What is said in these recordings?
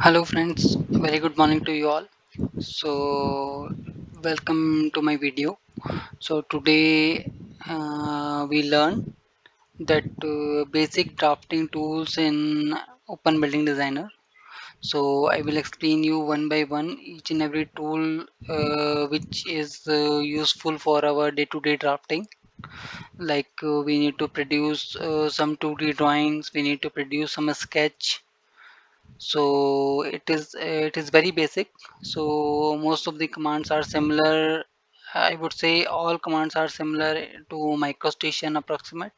Hello friends, very good morning to you all. So welcome to my video. So today we learn that basic drafting tools in Open Building Designer. So I will explain you one by one each and every tool which is useful for our day-to-day drafting. Like we need to produce some 2D drawings, we need to produce some sketch, so it is very basic. So most of the commands are similar. I would say all commands are similar to Microstation approximate.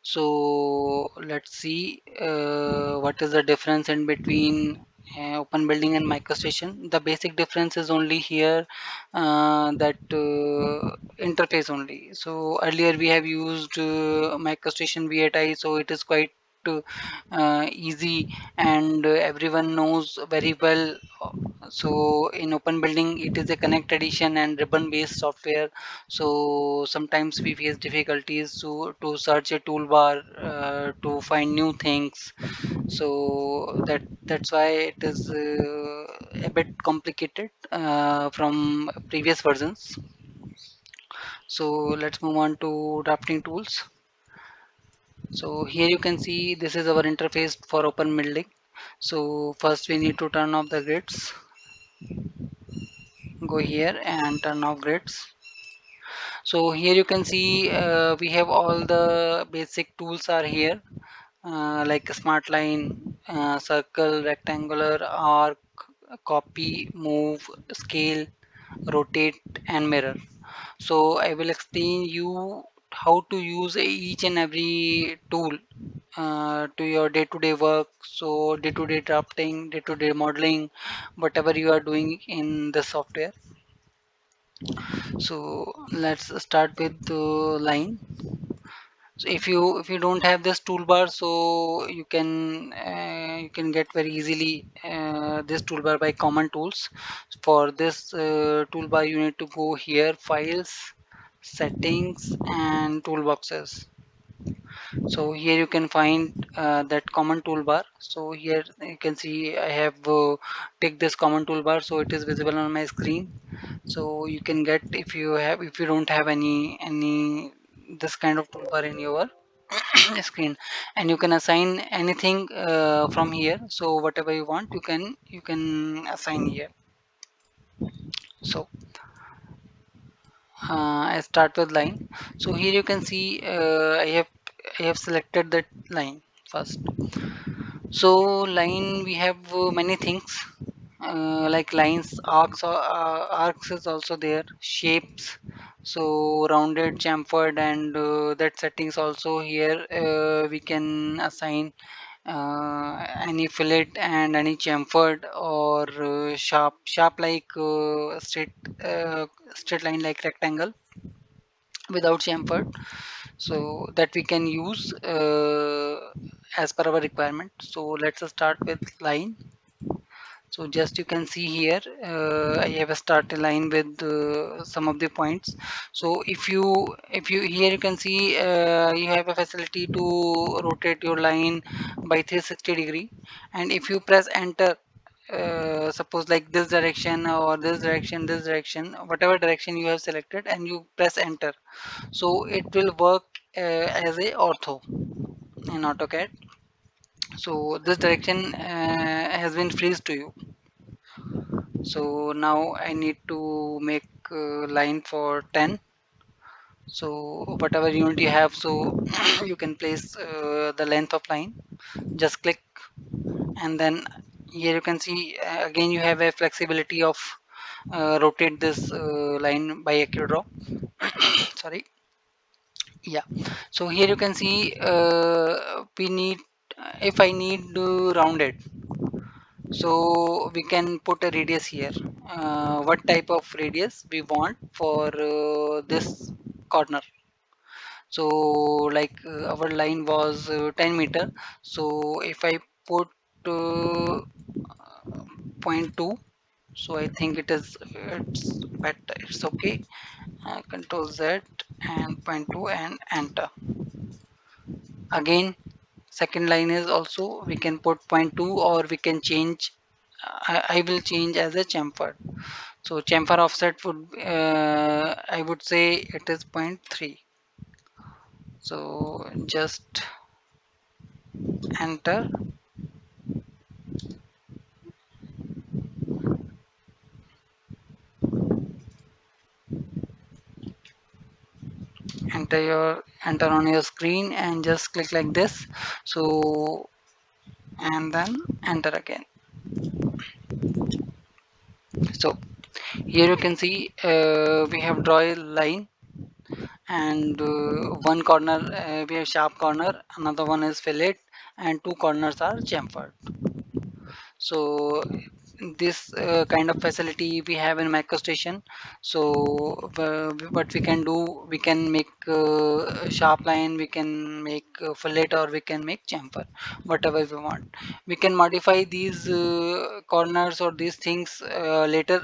So let's see what is the difference in between open building and Microstation. The basic difference is only here, that interface only. So earlier we have used Microstation V8i, so it is quite easy, and everyone knows very well. So in open building it is a connect edition and ribbon based software, so sometimes we face difficulties to search a toolbar to find new things. So that's why it is a bit complicated from previous versions. So let's move on to drafting tools. So here you can see this is our interface for open building. So first we need to turn off the grids. Go here and turn off grids. So here you can see we have all the basic tools are here, like smart line, circle, rectangular, arc, copy, move, scale, rotate, and mirror. So I will explain you how to use each and every tool to your day-to-day work. So day-to-day drafting, day-to-day modeling, whatever you are doing in the software. So let's start with the line. So if you don't have this toolbar, so you can get very easily this toolbar by common tools. For this toolbar, you need to go here, files, settings, and toolboxes. So here you can find that common toolbar. So here you can see I have take this common toolbar, so it is visible on my screen. So you can get, if you don't have any this kind of toolbar in your screen, and you can assign anything from here. So whatever you want, you can assign here. So I start with line. So here you can see I have selected that line first. So line, we have many things like lines, arcs is also there, shapes. So rounded, chamfered, and that settings also here. We can assign any fillet and any chamfered or sharp like straight line like rectangle without chamfered, so that we can use as per our requirement. So let's start with line. So just you can see here, I have a started line with some of the points. So if you here you can see you have a facility to rotate your line by 360 degree, and if you press enter, suppose like this direction or this direction, whatever direction you have selected, and you press enter, so it will work as a ortho in AutoCAD. So this direction has been freeze to you. So now I need to make line for 10. So whatever unit you have, so you can place the length of line. Just click, and then here you can see again you have a flexibility of rotate this line by AccuDraw. Sorry. Yeah. So here you can see we need, if I need rounded, so we can put a radius here. What type of radius we want for this corner. So like our line was 10 meter. So if I put uh, point 2, so I think it's better. It's okay. Control Z and point 2 and enter. Again, second line is also we can put point 2 or we can change. I will change as a chamfer. So chamfer offset would I would say it is 0.3. So just enter enter on your screen and just click like this. So and then enter again. So here you can see we have draw a line, and one corner we have sharp corner, another one is fillet, and two corners are chamfered. So this kind of facility we have in Microstation. So what we can do, we can make a sharp line, we can make fillet, or we can make chamfer, whatever we want. We can modify these corners or these things later,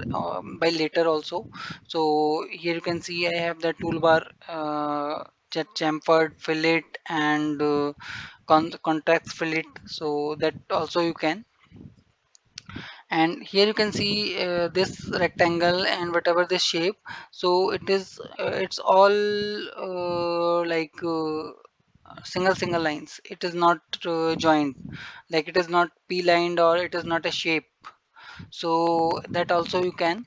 by later also. So here you can see I have the toolbar, chamfered, fillet, and contrast fillet. So that also you can. And here you can see this rectangle and whatever this shape. So it is it's all single lines. It is not joined, like it is not p lined, or it is not a shape. So that also you can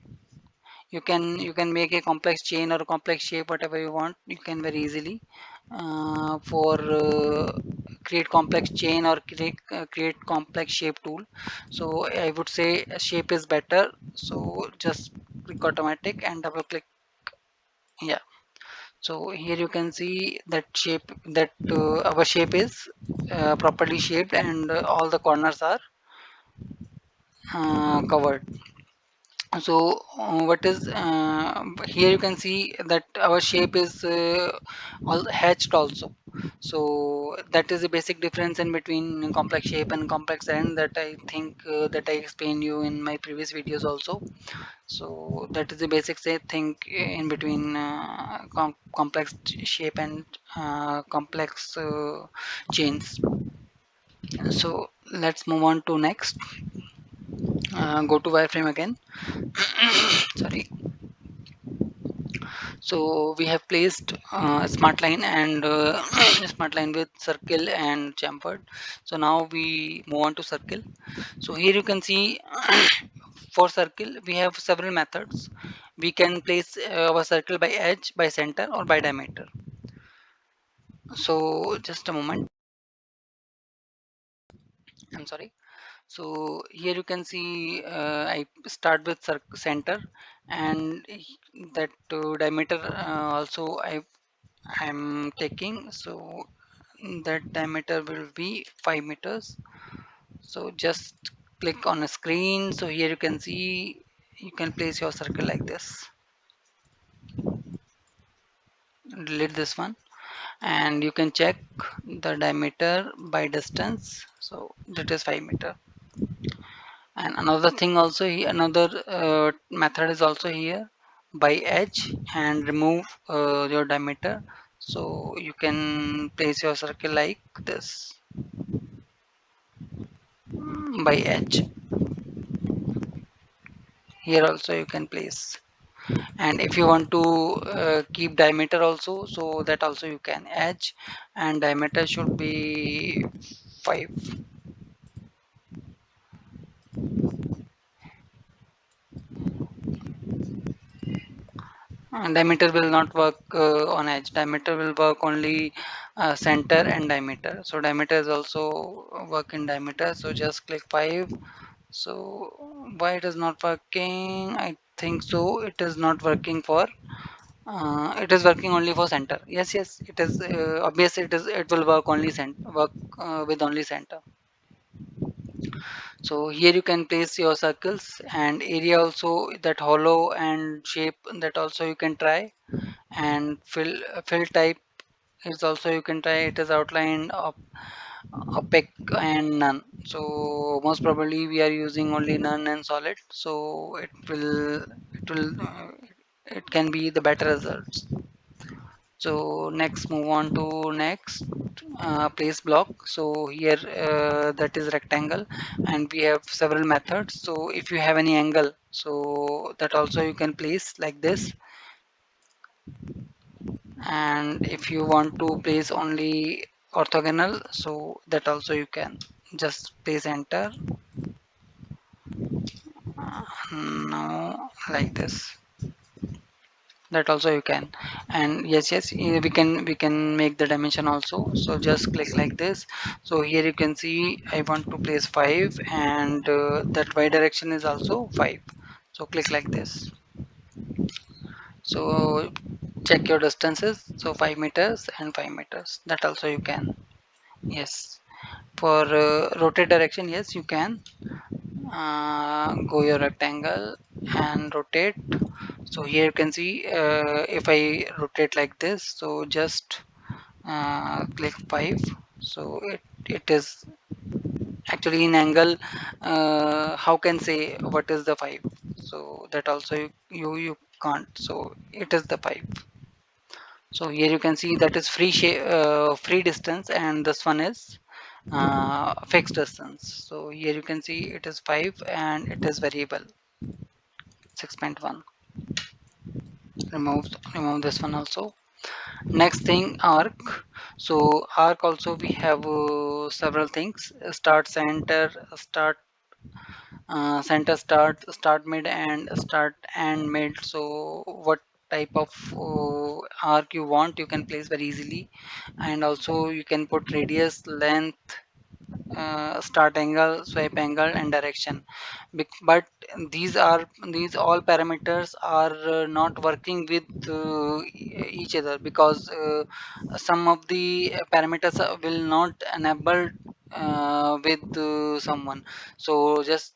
make a complex chain or a complex shape, whatever you want. You can very easily for create complex chain or create complex shape tool. So I would say a shape is better. So just click automatic and double click. Yeah, so here you can see that shape, that our shape is properly shaped, and all the corners are covered. So what is here you can see that our shape is all hatched also. So that is the basic difference in between complex shape and complex end, that I think that I explained you in my previous videos also. So that is the basic thing in between complex shape and complex chains. So let's move on to next. Go to wireframe again. Sorry. So we have placed smart line and smart line with circle and chamfered. So now we move on to circle. So here you can see for circle we have several methods. We can place our circle by edge, by center, or by diameter. So just a moment. I'm sorry. So here you can see I start with center, and that diameter also I'm taking. So that diameter will be 5 meters. So just click on a screen. So here you can see you can place your circle like this. Delete this one, and you can check the diameter by distance. So that is 5 meter. And another thing also here, another method is also here, by edge, and remove your diameter. So you can place your circle like this, by edge. Here also you can place. And if you want to keep diameter also, so that also you can. Edge and diameter should be 5. Diameter will not work on edge. Diameter will work only center and diameter. So diameter is also work in diameter. So just click 5. So why it is not working? I think so. It is not working for. It is working only for center. Yes, yes. It is obvious. It is. It will work only work with only center. So here you can place your circles, and area also, that hollow and shape, that also you can try. And fill type is also you can try. It is outlined, opaque, and none. So most probably we are using only none and solid. So it will it can be the better results. So next, move on to next place block. So here that is rectangle, and we have several methods. So if you have any angle, so that also you can place like this. And if you want to place only orthogonal, so that also you can just place enter. Now like this, that also you can. And yes, we can make the dimension also. So just click like this. So here you can see I want to place 5, and that y direction is also 5. So click like this. So check your distances, so 5 meters and 5 meters, that also you can. Yes, for rotate direction, yes, you can go your rectangle and rotate. So here you can see if I rotate like this, so just click 5. So it is actually in angle. How can say what is the 5? So that also you can't. So it is the 5. So here you can see that is free distance, and this one is fixed distance. So here you can see it is 5 and it is variable 6.1. Remove this one also. Next thing, arc. So arc also we have several things: start, center, start mid, and start and mid. So what type of arc you want, you can place very easily. And also you can put radius, length, start angle, swipe angle, and direction. But these all parameters are not working with each other, because some of the parameters will not enable with someone. So just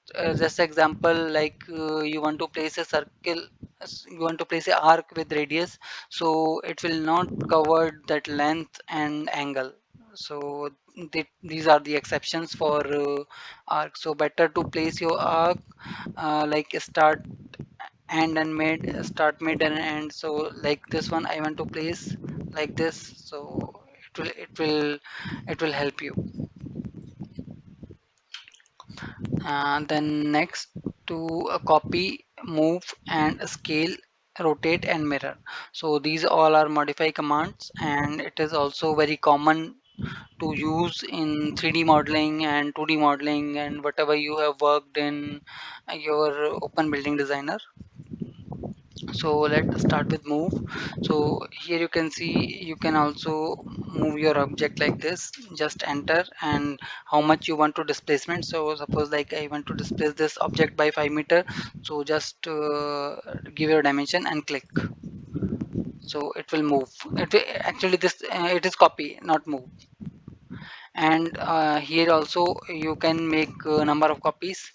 example, like you want to place a circle, you want to place a arc with radius, so it will not cover that length and angle. So these are the exceptions for arc. So better to place your arc like start and mid, start mid and end. So like this one I want to place like this, so it will help you. Then next, to copy, move, and scale, rotate, and mirror. So these all are modify commands, and it is also very common to use in 3D modeling and 2D modeling, and whatever you have worked in your open building designer. So let's start with move. So here you can see you can also move your object like this. Just enter, and how much you want to displacement. So suppose like I want to displace this object by 5 meter, so just give your dimension and click. So it will move. Actually this it is copy, not move. And here also you can make number of copies.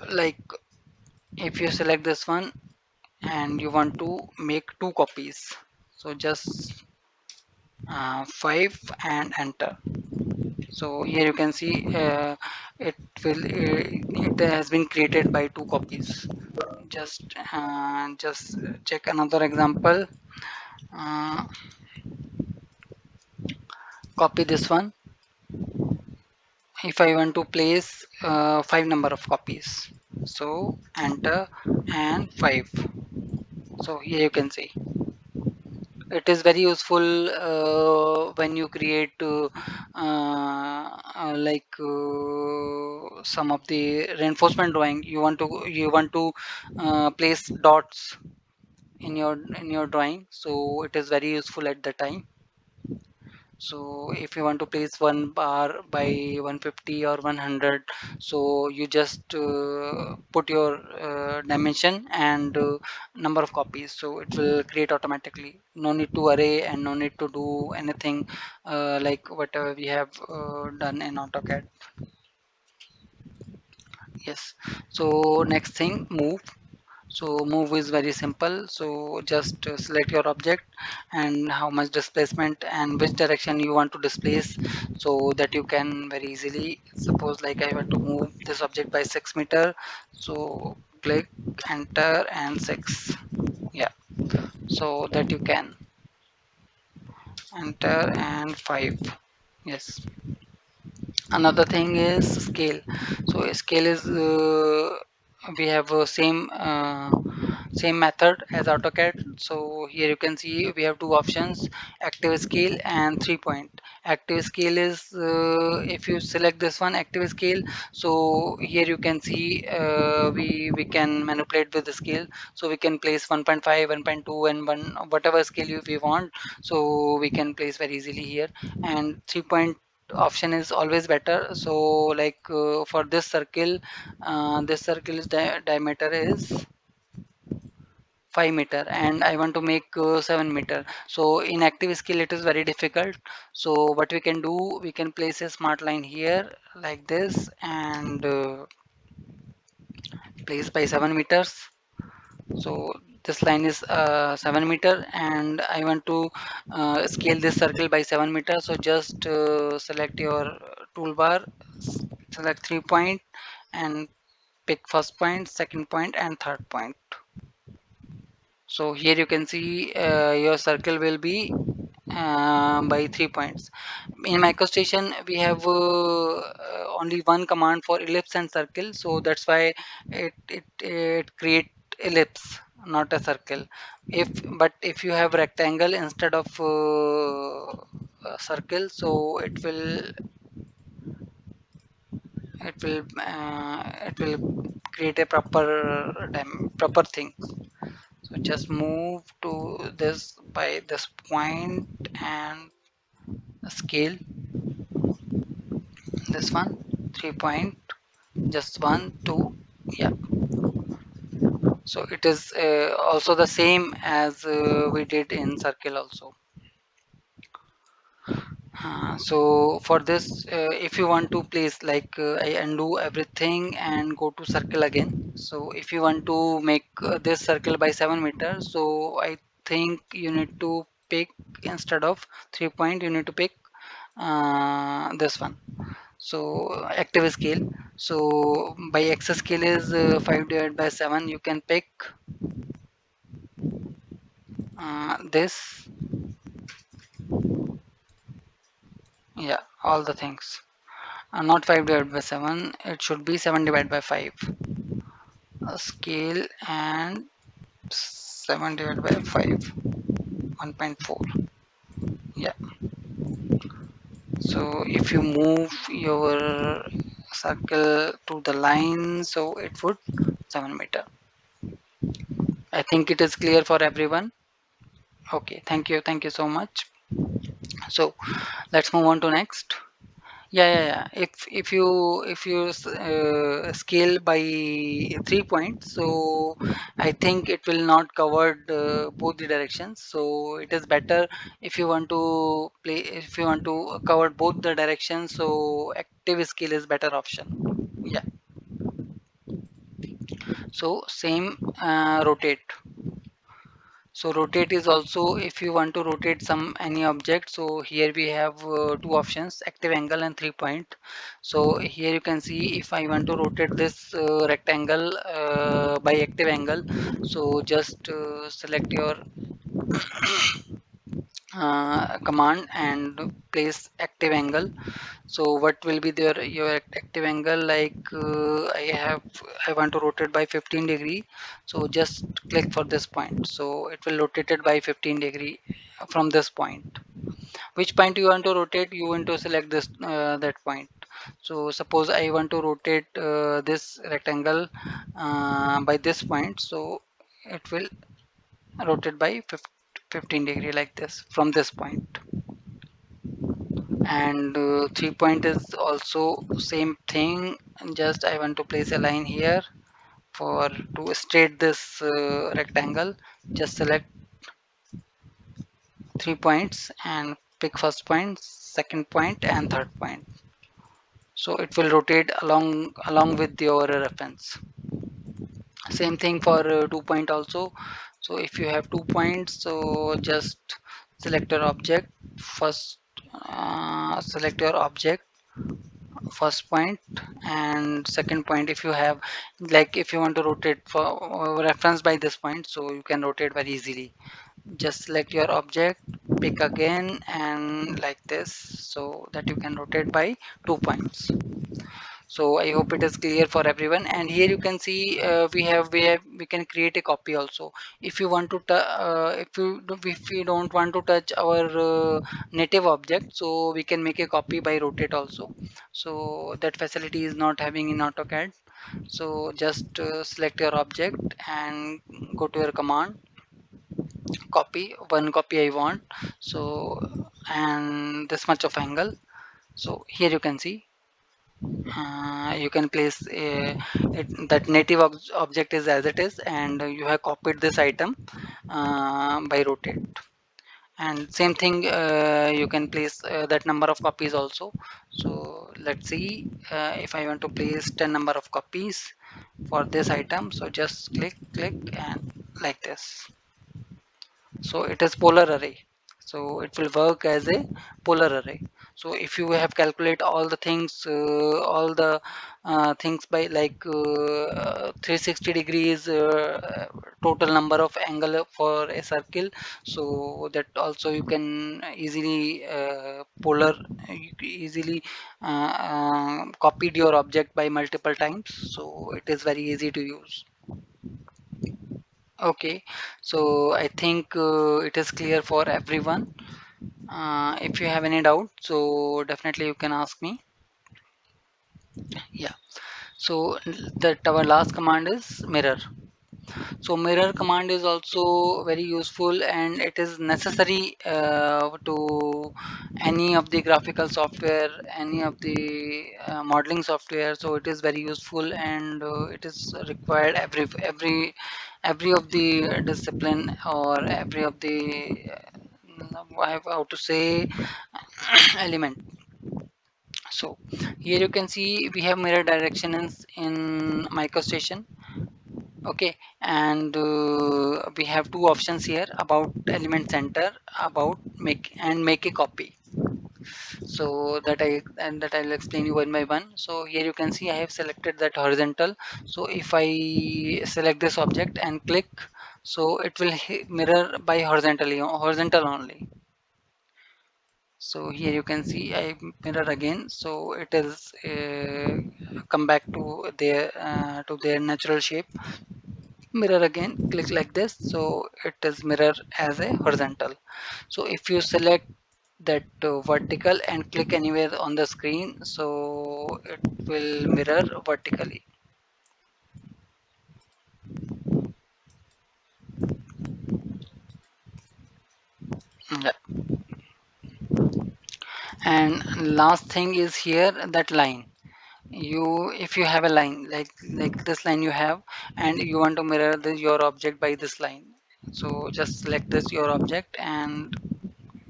Like if you select this one and you want to make 2 copies, so just 5 and enter. So here you can see it has been created by 2 copies. Just check another example. uh, Copy this one. If I want to place 5 number of copies, so enter and 5. So here you can see it is very useful when you create some of the reinforcement drawing. You want to place dots in your drawing, so it is very useful at the time. So if you want to place one bar by 150 or 100, so you just put your dimension and number of copies, so it will create automatically. No need to array and no need to do anything like whatever we have done in AutoCAD. Yes. So next thing, move. So move is very simple. So just select your object and how much displacement and which direction you want to displace, so that you can very easily. Suppose like I want to move this object by 6 meter. So click, enter, and 6. Yeah. So that you can. enter, and 5. Yes. Another thing is scale. So scale is we have same method as AutoCAD. So here you can see we have two options: active scale and 3 point. Active scale is if you select this one, active scale, so here you can see we can manipulate with the scale. So we can place 1.5, 1.2, and 1 whatever scale we want, so we can place very easily here. And 3 point option is always better. So like for this circle is diameter is 5 meter, and I want to make 7 meter. So in active scale it is very difficult. So what we can do, we can place a smart line here like this, and place by 7 meters. So this line is 7 meter, and I want to scale this circle by 7 meter. So just select your toolbar, select 3 point, and pick first point, second point, and third point. So here you can see your circle will be by 3 points. In Microstation, we have only one command for ellipse and circle, so that's why it create ellipse, not a circle. But if you have rectangle instead of circle, so it will create a proper thing. So just move to this by this point and scale this one, 3 point, just 1 2. Yeah. So it is also the same as we did in circle also. So for this, if you want to place, like I undo everything and go to circle again. So if you want to make this circle by 7 meters, so I think you need to pick, instead of 3 point, you need to pick this one. So active scale. So by X scale is 5 divided by 7. You can pick this. Yeah, all the things. Not 5 divided by 7. It should be 7 divided by 5. Scale and 7 divided by 5. 1.4. Yeah. So if you move your circle to the line, so it would 7 meter. I think it is clear for everyone. Okay, thank you so much. So let's move on to next. Yeah. If you scale by 3 points, so I think it will not cover both the directions. So it is better if you want to cover both the directions. So active scale is better option. Yeah. So same rotate. So rotate is also if you want to rotate any object. So here we have two options: active angle and 3 point. So here you can see if I want to rotate this rectangle by active angle. So just select your command and place active angle. So what will be your active angle? Like I want to rotate by 15 degree. So just click for this point. So it will rotate it by 15 degree from this point. Which point you want to rotate? You want to select this that point. So suppose I want to rotate this rectangle by this point. So it will rotate by 15 degree like this from this point. And 3 point is also same thing. Just I want to place a line here for to straight this rectangle. Just select 3 points and pick first point, second point, and third point. So it will rotate along with your reference. Same thing for 2 point also. So if you have 2 points, so just select your object first. Select your object first point and second point. If you have, like if you want to rotate for reference by this point, so you can rotate very easily. just select your object, pick again, and like this, so that you can rotate by 2 points. So I hope it is clear for everyone. And here you can see we can create a copy also. If you want to if you don't want to touch our native object, so we can make a copy by rotate also. So that facility is not having in AutoCAD. So just select your object and go to your command, copy one copy I want. So and this much of angle. So here you can see you can place that native object is as it is, and you have copied this item by rotate. And same thing, you can place that number of copies also. So let's see, if I want to place 10 number of copies for this item, so just click and like this. So it is polar array, so it will work as a polar array. So if you have calculate all the things by like 360 degrees total number of angle for a circle, so that also you can easily easily copied your object by multiple times, so it is very easy to use. Okay, so I think it is clear for everyone. If you have any doubt, so definitely you can ask me. Yeah. So that our last command is mirror. So mirror command is also very useful, and it is necessary to any of the graphical software, any of the modeling software. So it is very useful, and it is required every of the discipline, or every of the I have how to say element. So here you can see we have mirror directions in Microstation. Okay, and we have two options here: about element center, about make a copy. So that I'll explain you one by one. So here you can see I have selected that horizontal. So if I select this object and click, so it will mirror by horizontal only. So here you can see I mirror again. So it is come back to their natural shape. Mirror again, click like this, so it is mirror as a horizontal. So if you select that vertical and click anywhere on the screen, so it will mirror vertically. Yeah. And last thing is here, that line, you if you have a line like this line you have, and you want to mirror your object by this line, so just select this your object and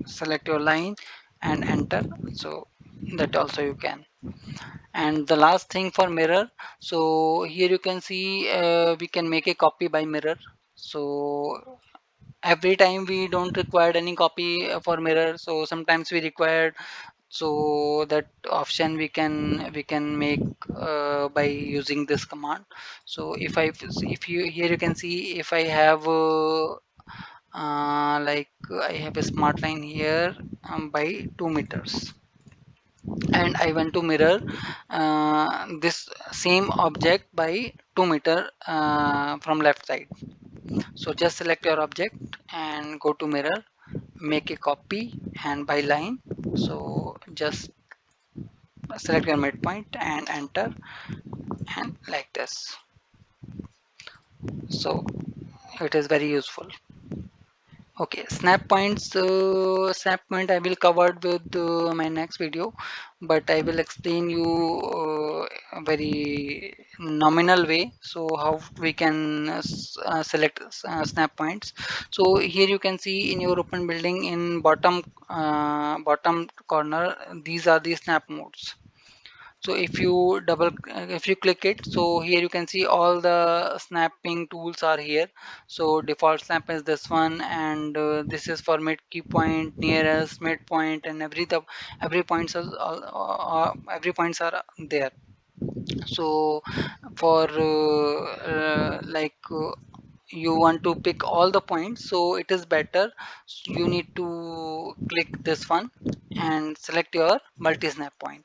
select your line and enter. So that also you can. And the last thing for mirror, so here you can see we can make a copy by mirror. So every time we don't require any copy for mirror, so sometimes we require, so that option we can make by using this command. So if you here you can see if I have like I have a smart line here by 2 meters, and I want to mirror this same object by 2 meter from left side. So just select your object and go to mirror, make a copy and by line. So just select your midpoint and enter, and like this. So it is very useful. Okay, snap points. Snap point I will cover with my next video, but I will explain you a very nominal way. So how we can select snap points. So here you can see in your open building in bottom corner, these are the snap modes. So if you click it, so here you can see all the snapping tools are here. So default snap is this one, and this is for mid key point, nearest midpoint, and every points every points are there. So for you want to pick all the points, so it is better, you need to click this one and select your multi-snap point.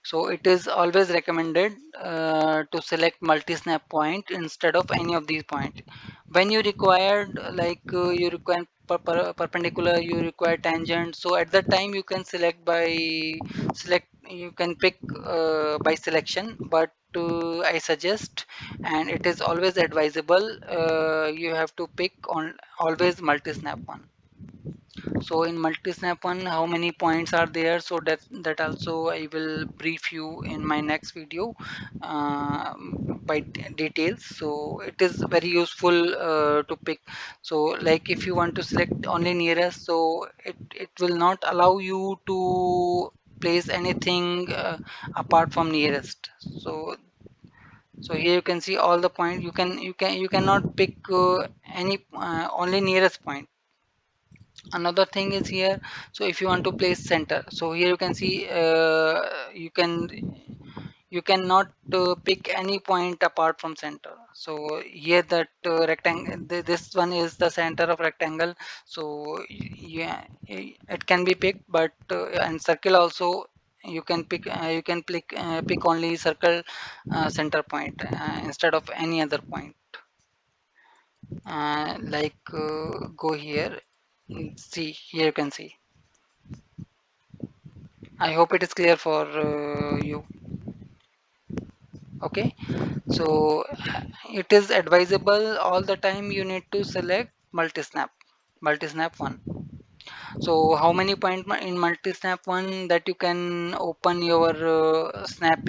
So it is always recommended to select multi-snap point instead of any of these points. When you required you require perpendicular, you require tangent. So at that time you can select you can pick by selection. But I suggest, and it is always advisable, you have to pick on always multi-snap one. So in multi-snap one, how many points are there? So that also I will brief you in my next video by details. So it is very useful to pick. So like if you want to select only nearest, so it will not allow you to place anything apart from nearest. So here you can see all the points. You cannot pick any only nearest point. Another thing is here, so if you want to place center, so here you can see you cannot pick any point apart from center. So here that rectangle, this one is the center of rectangle. So yeah, it can be picked, but and circle also you can pick only circle center point instead of any other point. Go here, see here you can see. I hope it is clear for you. Okay, so it is advisable all the time you need to select multi-snap one. So how many point in multi-snap one, that you can open your snap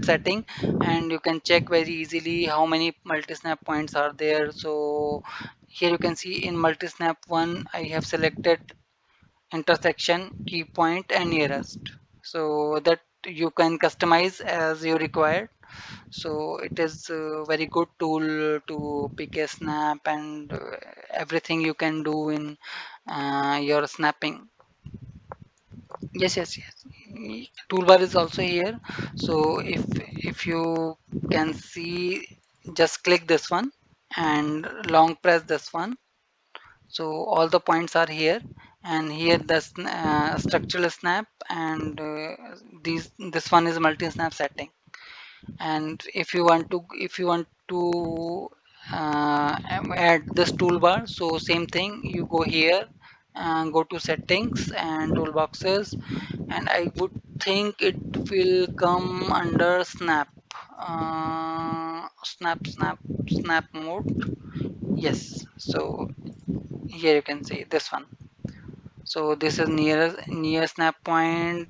setting, and you can check very easily how many multi-snap points are there. So here you can see in multi-snap one I have selected intersection, key point and nearest, so that you can customize as you require. So it is a very good tool to pick a snap, and everything you can do in your snapping. Yes. Toolbar is also here. So if you can see, just click this one and long press this one. So all the points are here, and here the structural snap, and these this one is multi snap setting. And if you want to add this toolbar, so same thing, you go here and go to settings and toolboxes, and I would think it will come under snap mode. Yes, so here you can see this one. So this is near snap point,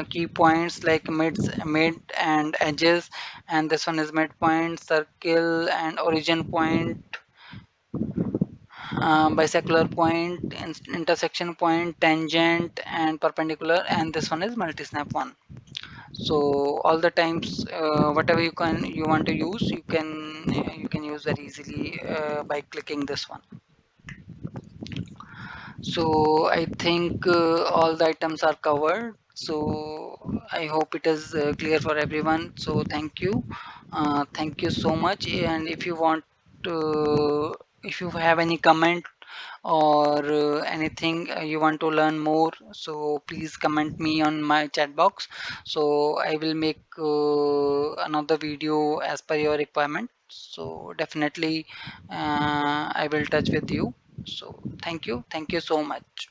key points like mid and edges, and this one is midpoint, circle and origin point, bisecular point, intersection point, tangent and perpendicular, and this one is multi snap one. So all the times whatever you want to use, you can use very easily by clicking this one. So I think all the items are covered. So I hope it is clear for everyone. So thank you so much. And if you have any comment or anything you want to learn more, so please comment me on my chat box. So I will make another video as per your requirement. So definitely I will touch with you. So thank you so much.